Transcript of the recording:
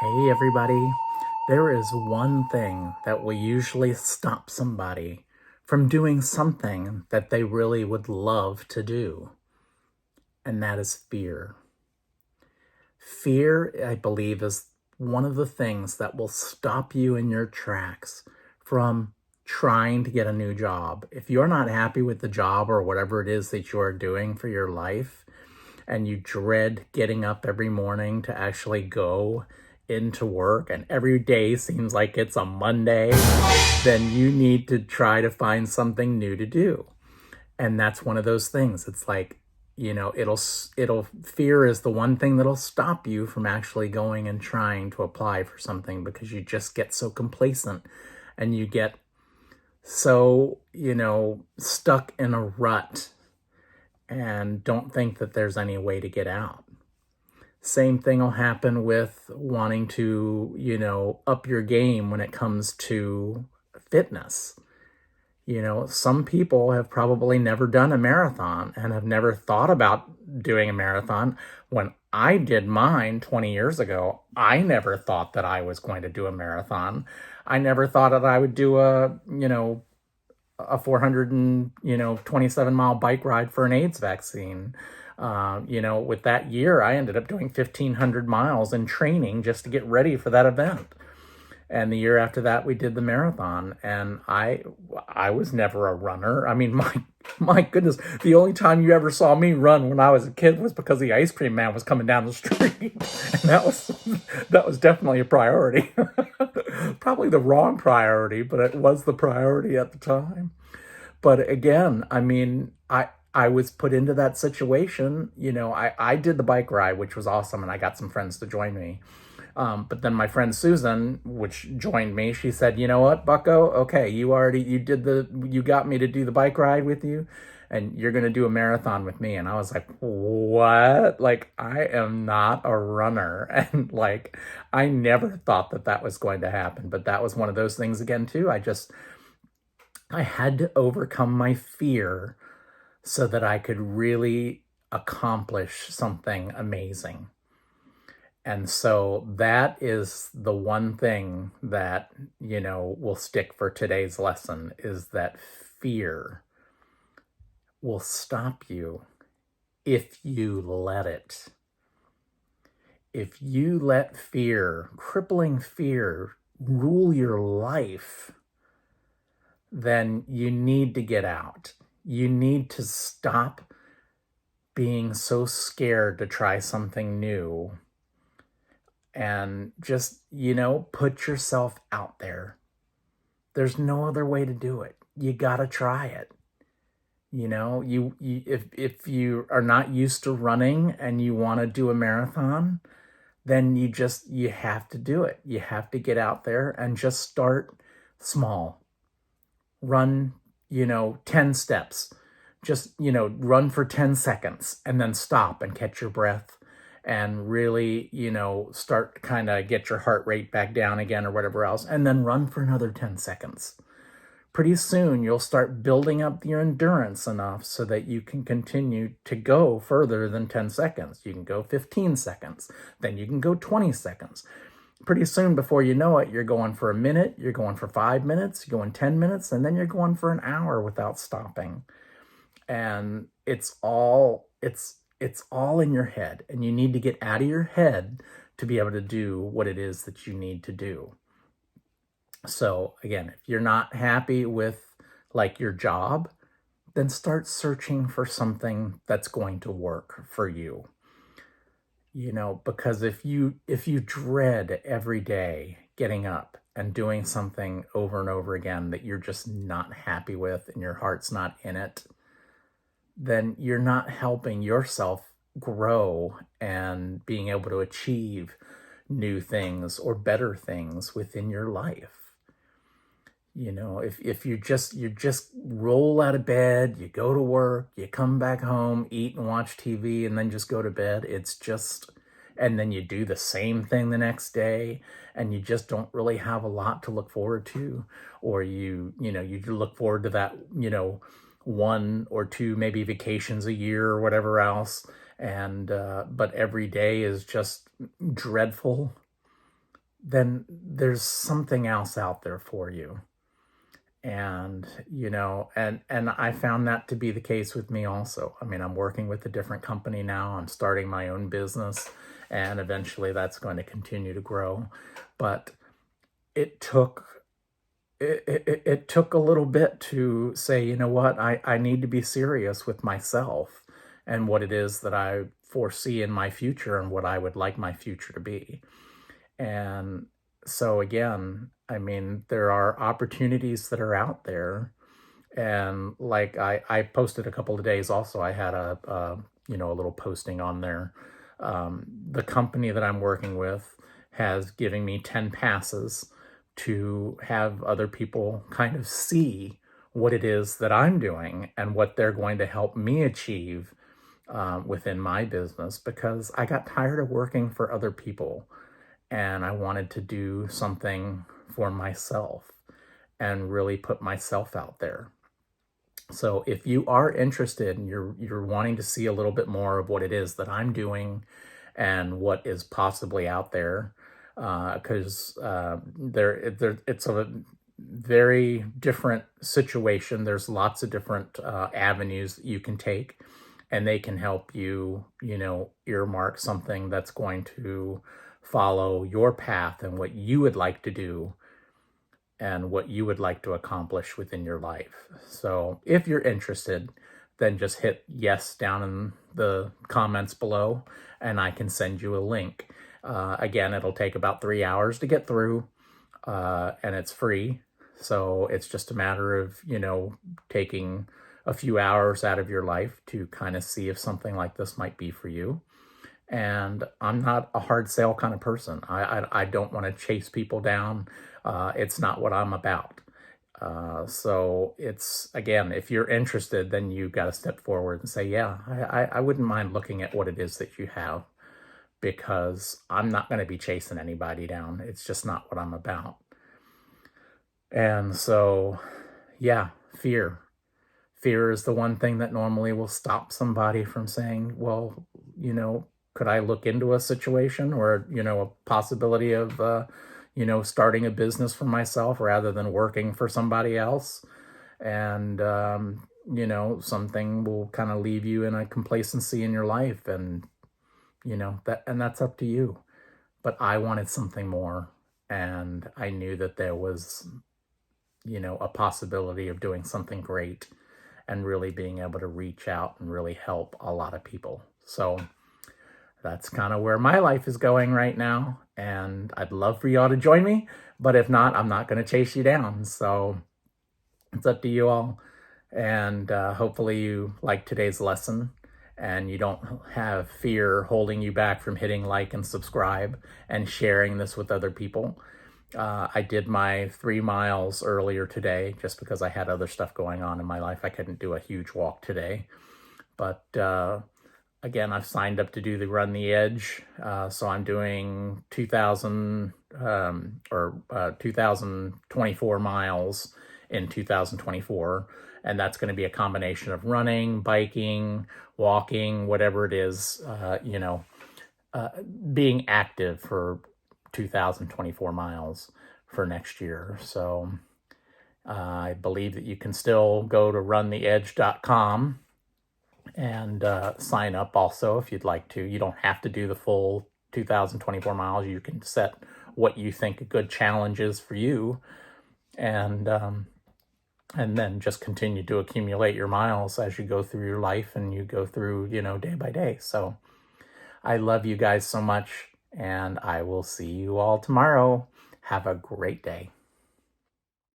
Hey everybody, there is one thing that will usually stop somebody from doing something that they really would love to do, and that is fear. Fear, I believe, is one of the things that will stop you in your tracks from trying to get a new job. If you're not happy with the job or whatever it is that you're doing for your life, and you dread getting up every morning to actually go into work, and every day seems like it's a Monday, then you need to try to find something new to do. And that's one of those things. It's like, fear is the one thing that'll stop you from actually going and trying to apply for something, because you just get so complacent and you get so, stuck in a rut and don't think that there's any way to get out. Same thing will happen with wanting to, up your game when it comes to fitness. Some people have probably never done a marathon and have never thought about doing a marathon. When I did mine 20 years ago, I never thought that I was going to do a marathon. I never thought that I would do a 427-mile bike ride for an AIDS vaccine. With that year, I ended up doing 1,500 miles in training just to get ready for that event. And the year after that, we did the marathon, and I was never a runner. I mean, my goodness, the only time you ever saw me run when I was a kid was because the ice cream man was coming down the street, and that was definitely a priority. Probably the wrong priority, but it was the priority at the time. But again, I mean, I was put into that situation. I did the bike ride, which was awesome, and I got some friends to join me. But then my friend Susan, which joined me, she said, "You know what, Bucko? Okay, you got me to do the bike ride with you, and you're going to do a marathon with me." And I was like, "What? Like, I am not a runner." And like, I never thought that that was going to happen. But that was one of those things again, too. I had to overcome my fear so that I could really accomplish something amazing. And so that is the one thing that, will stick for today's lesson, is that fear will stop you if you let it. If you let fear, crippling fear, rule your life, then you need to get out. You need to stop being so scared to try something new and just, put yourself out there. There's no other way to do it. You got to try it. If you are not used to running and you want to do a marathon, then you have to do it. You have to get out there and just start small. Run, 10 steps. Just, run for 10 seconds and then stop and catch your breath and really, start kind of get your heart rate back down again or whatever else, and then run for another 10 seconds. Pretty soon you'll start building up your endurance enough so that you can continue to go further than 10 seconds. You can go 15 seconds, then you can go 20 seconds. Pretty soon, before you know it, you're going for a minute, you're going for 5 minutes, you're going 10 minutes, and then you're going for an hour without stopping. And it's all in your head, and you need to get out of your head to be able to do what it is that you need to do. So again, if you're not happy with like your job, then start searching for something that's going to work for you. Because if you dread every day getting up and doing something over and over again that you're just not happy with and your heart's not in it, then you're not helping yourself grow and being able to achieve new things or better things within your life. If you just roll out of bed, you go to work, you come back home, eat and watch TV, and then just go to bed, and then you do the same thing the next day, and you just don't really have a lot to look forward to, or you look forward to that, 1 or 2 maybe vacations a year or whatever else, and but every day is just dreadful. then there's something else out there for you. And and I found that to be the case with me also. I mean, I'm working with a different company now. I'm starting my own business, and eventually that's going to continue to grow. But it took it took a little bit to say, you know what, I need to be serious with myself and what it is that I foresee in my future and what I would like my future to be. And so again, I mean, there are opportunities that are out there. And like I posted a couple of days also, I had a little posting on there. The company that I'm working with has given me 10 passes to have other people kind of see what it is that I'm doing and what they're going to help me achieve within my business, because I got tired of working for other people and I wanted to do something for myself and really put myself out there. So if you are interested and you're wanting to see a little bit more of what it is that I'm doing and what is possibly out there, because it's a very different situation. There's lots of different avenues that you can take, and they can help you, earmark something that's going to follow your path and what you would like to do and what you would like to accomplish within your life. So if you're interested, then just hit yes down in the comments below and I can send you a link. Again, it'll take about 3 hours to get through, and it's free. So it's just a matter of, taking a few hours out of your life to kind of see if something like this might be for you. And I'm not a hard sell kind of person. I don't want to chase people down. It's not what I'm about. So it's, again, if you're interested, then you got to step forward and say, yeah, I wouldn't mind looking at what it is that you have, because I'm not going to be chasing anybody down. It's just not what I'm about. And so, yeah, fear. Fear is the one thing that normally will stop somebody from saying, well, could I look into a situation or, a possibility of, starting a business for myself rather than working for somebody else? And, something will kind of leave you in a complacency in your life, and, that's up to you. But I wanted something more, and I knew that there was, a possibility of doing something great and really being able to reach out and really help a lot of people. So that's kind of where my life is going right now. And I'd love for y'all to join me. But if not, I'm not going to chase you down. So it's up to you all. And hopefully you like today's lesson and you don't have fear holding you back from hitting like and subscribe and sharing this with other people. I did my 3 miles earlier today just because I had other stuff going on in my life. I couldn't do a huge walk today. But again, I've signed up to do the Run the Edge. So I'm doing 2024 miles in 2024. And that's going to be a combination of running, biking, walking, whatever it is, being active for 2024 miles for next year. So I believe that you can still go to runtheedge.com and sign up also if you'd like to. You don't have to do the full 2024 miles. You can set what you think a good challenge is for you, and then just continue to accumulate your miles as you go through your life and you go through, day by day. So I love you guys so much, and I will see you all tomorrow. Have a great day.